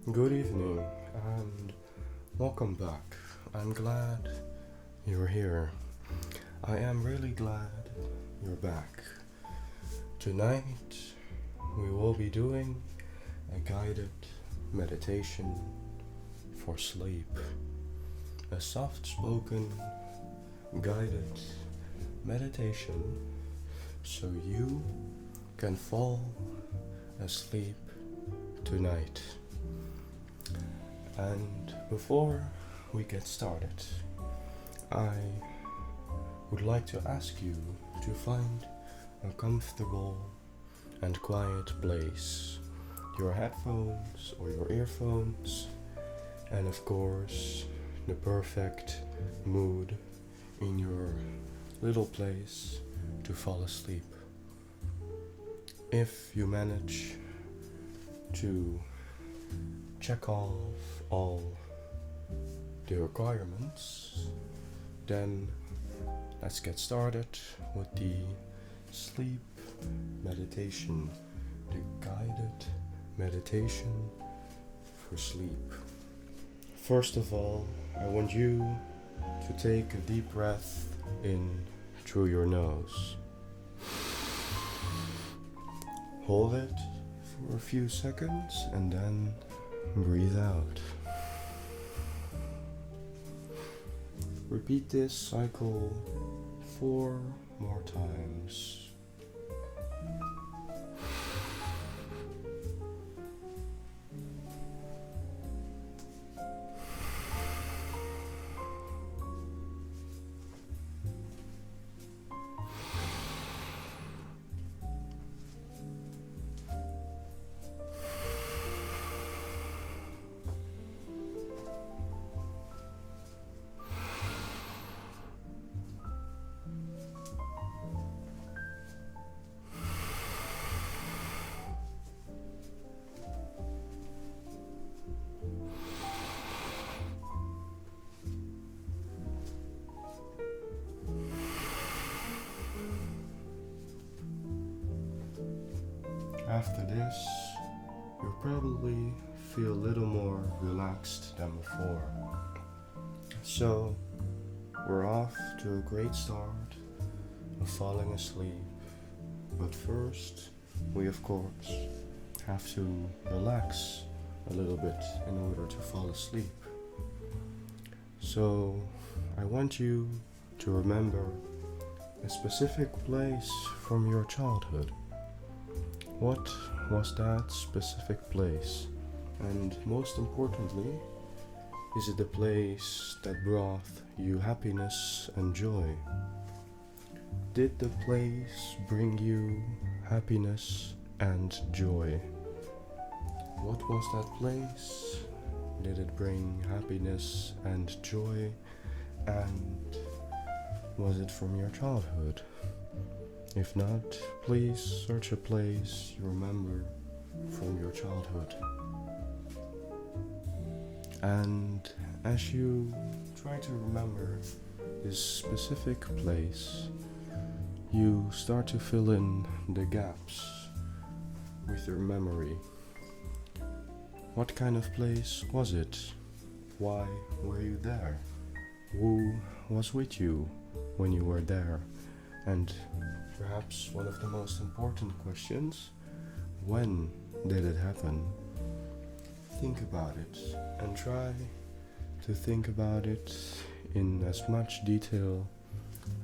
Good evening and welcome back. I'm glad you're here. I am really glad you're back. Tonight we will be doing a guided meditation for sleep. A soft spoken guided meditation so you can fall asleep tonight. And before we get started, I would like to ask you to find a comfortable and quiet place, your headphones or your earphones, and of course the perfect mood in your little place to fall asleep. If you manage to check off all the requirements, then let's get started with the sleep meditation, the guided meditation for sleep. First of all, I want you to take a deep breath in through your nose. Hold it for a few seconds and then breathe out. Repeat this cycle 4 more times. After this, you'll probably feel a little more relaxed than before. So, we're off to a great start of falling asleep. But first, we of course have to relax a little bit in order to fall asleep. So, I want you to remember a specific place from your childhood. What was that specific place? And most importantly, is it the place that brought you happiness and joy? Did the place bring you happiness and joy? What was that place? Did it bring happiness and joy? And was it from your childhood? If not, please search a place you remember from your childhood. And as you try to remember this specific place, you start to fill in the gaps with your memory. What kind of place was it? Why were you there? Who was with you when you were there? And perhaps one of the most important questions, when did it happen? Think about it and try to think about it in as much detail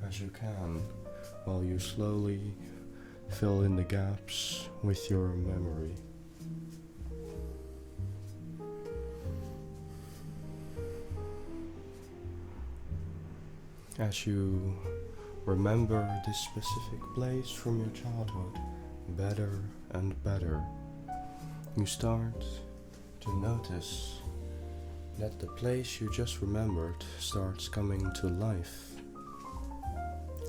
as you can while you slowly fill in the gaps with your memory. As you remember this specific place from your childhood better and better, you start to notice that the place you just remembered starts coming to life.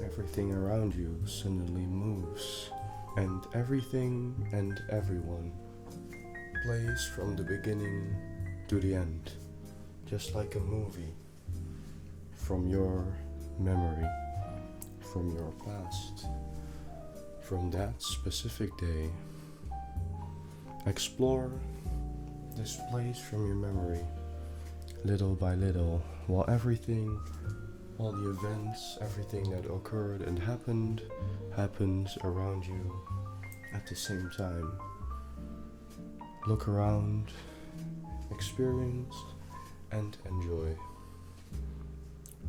Everything around you suddenly moves, and everything and everyone plays from the beginning to the end, just like a movie from your memory, from your past, from that specific day. Explore this place from your memory, little by little, while all the events, everything that occurred and happens around you at the same time. Look around, experience, and enjoy,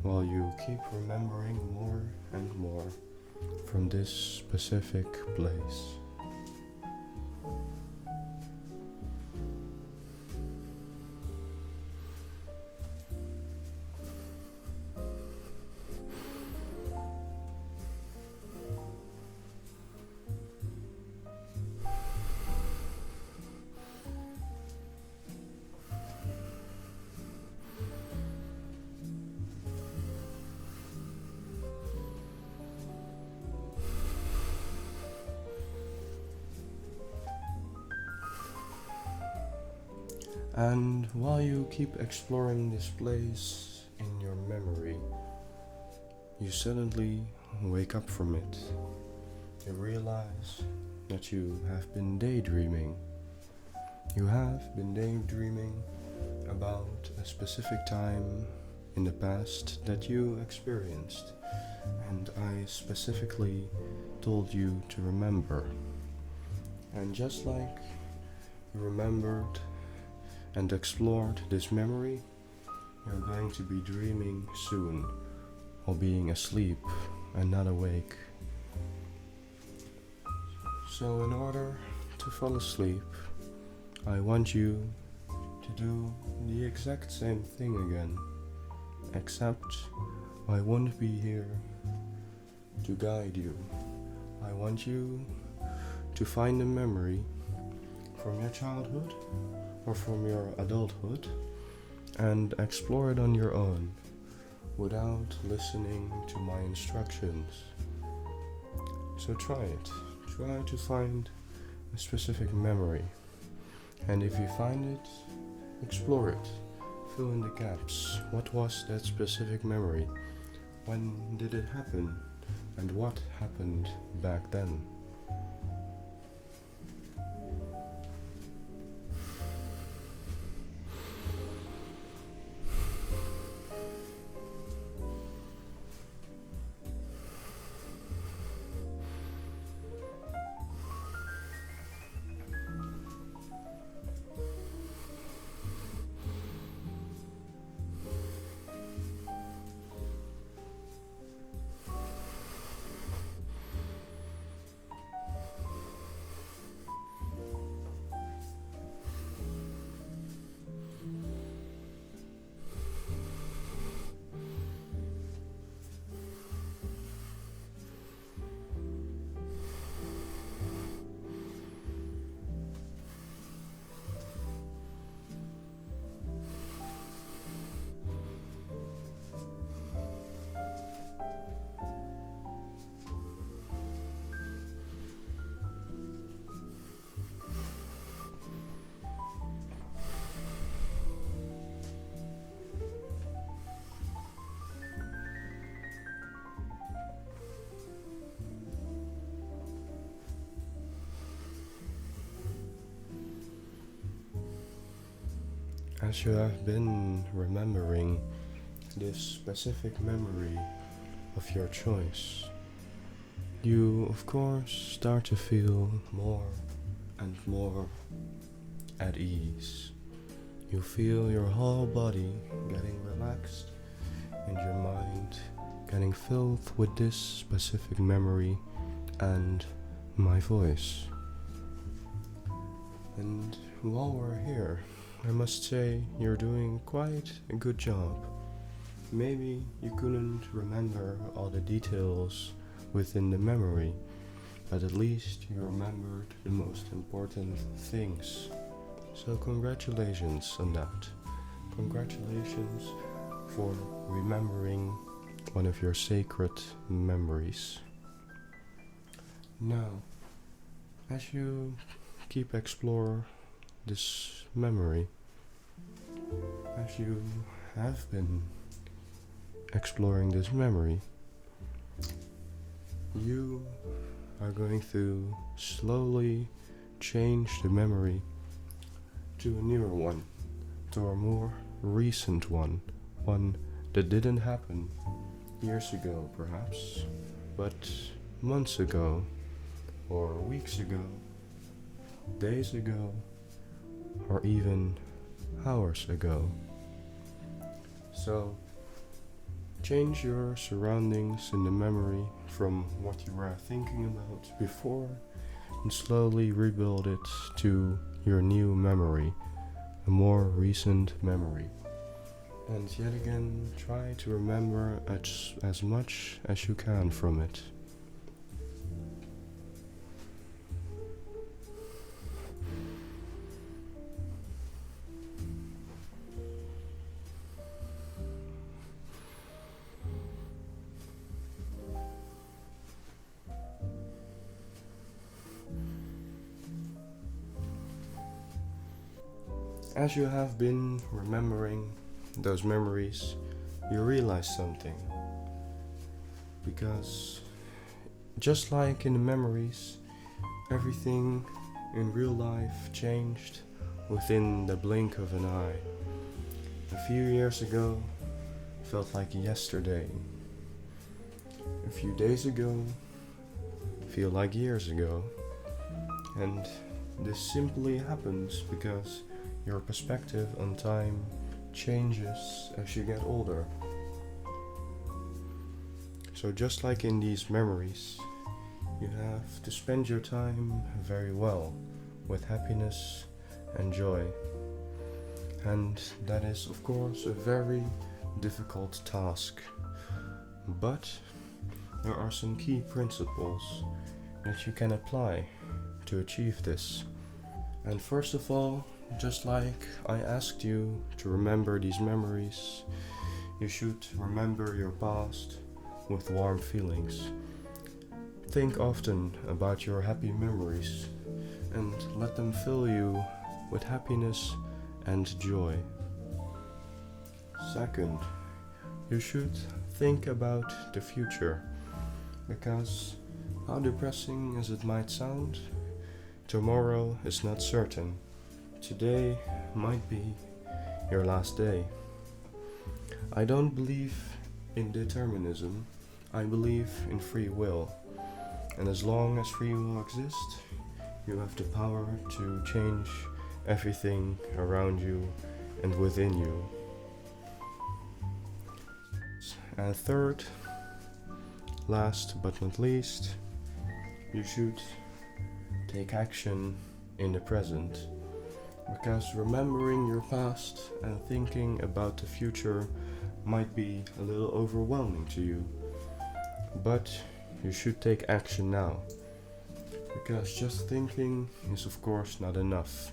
while you keep remembering more and more from this specific place. And while you keep exploring this place in your memory, you suddenly wake up from it. You realize that you have been daydreaming. You have been daydreaming about a specific time in the past that you experienced, and I specifically told you to remember. And just like you remembered and explored this memory, you're going to be dreaming soon, or being asleep and not awake. So in order to fall asleep, I want you to do the exact same thing again, except I won't be here to guide you. I want you to find a memory from your childhood or from your adulthood and explore it on your own without listening to my instructions. So try it. Try to find a specific memory, and if you find it, explore it. Fill in the gaps. What was that specific memory? When did it happen? And what happened back then? As you have been remembering this specific memory of your choice, you of course start to feel more and more at ease. You feel your whole body getting relaxed and your mind getting filled with this specific memory and my voice. And while we're here, I must say you're doing quite a good job. Maybe you couldn't remember all the details within the memory, but at least you remembered the most important things. So congratulations on that. Congratulations for remembering one of your sacred memories. Now, as you keep explore this memory, as you have been exploring this memory, you are going to slowly change the memory to a newer one, to a more recent one that didn't happen years ago perhaps, but months ago, or weeks ago, days ago, or even hours ago. So, change your surroundings in the memory from what you were thinking about before and slowly rebuild it to your new memory, a more recent memory. And yet again, try to remember as much as you can from it. As you have been remembering those memories, you realize something. Because just like in the memories, everything in real life changed within the blink of an eye. A few years ago felt like yesterday. A few days ago feel like years ago. And this simply happens because your perspective on time changes as you get older. So just like in these memories, you have to spend your time very well with happiness and joy. And that is of course a very difficult task. But there are some key principles that you can apply to achieve this. And first of all, just like I asked you to remember these memories, you should remember your past with warm feelings. Think often about your happy memories and let them fill you with happiness and joy. Second, you should think about the future, because how depressing as it might sound, tomorrow is not certain. Today might be your last day. I don't believe in determinism. I believe in free will. And as long as free will exists, you have the power to change everything around you and within you. And third, last but not least, you should take action in the present. Because remembering your past and thinking about the future might be a little overwhelming to you. But you should take action now. Because just thinking is of course not enough.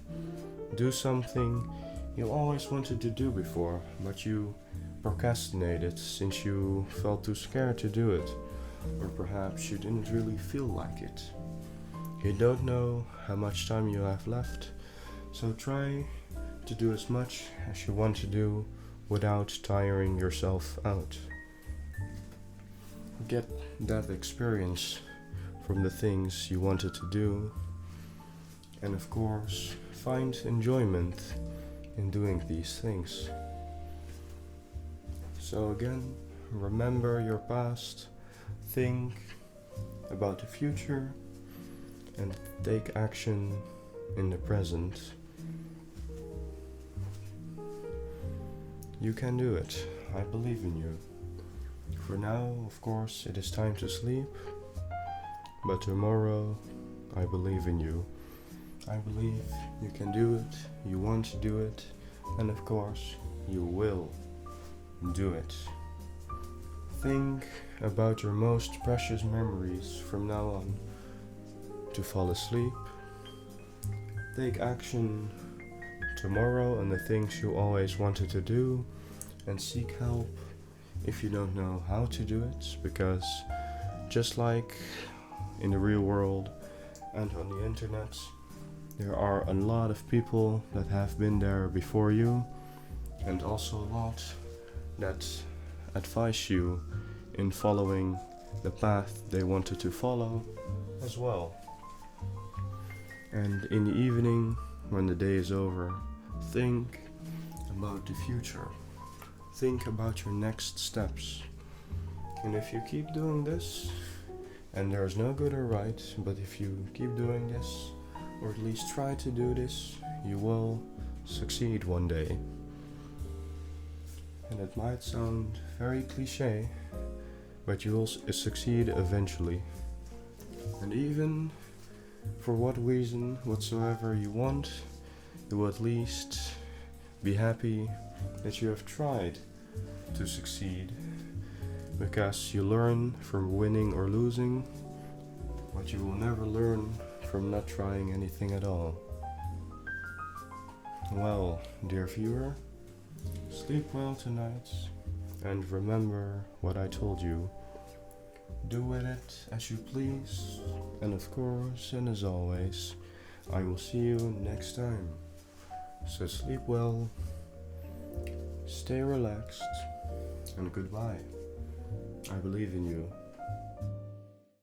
Do something you always wanted to do before, but you procrastinated since you felt too scared to do it. Or perhaps you didn't really feel like it. You don't know how much time you have left. So try to do as much as you want to do without tiring yourself out. Get that experience from the things you wanted to do, and of course find enjoyment in doing these things. So again, remember your past, think about the future, and take action in the present. You can do it. I believe in you. For now, of course, it is time to sleep. But tomorrow, I believe in you. I believe you can do it, you want to do it, and of course, you will do it. Think about your most precious memories from now on to fall asleep. Take action tomorrow on the things you always wanted to do, and seek help if you don't know how to do it, because just like in the real world and on the internet, there are a lot of people that have been there before you, and also a lot that advise you in following the path they wanted to follow as well. And in the evening, when the day is over, Think about the future. Think about your next steps. And if you keep doing this, and there's no good or right, but if you keep doing this, or at least try to do this, you will succeed one day. And it might sound very cliche, but you will succeed eventually. And even for what reason whatsoever you want, you will at least be happy that you have tried to succeed, because you learn from winning or losing, but you will never learn from not trying anything at all. Well, dear viewer, sleep well tonight, and remember what I told you. Do with it as you please, and of course, and as always, I will see you next time. So sleep well, stay relaxed, and goodbye. I believe in you.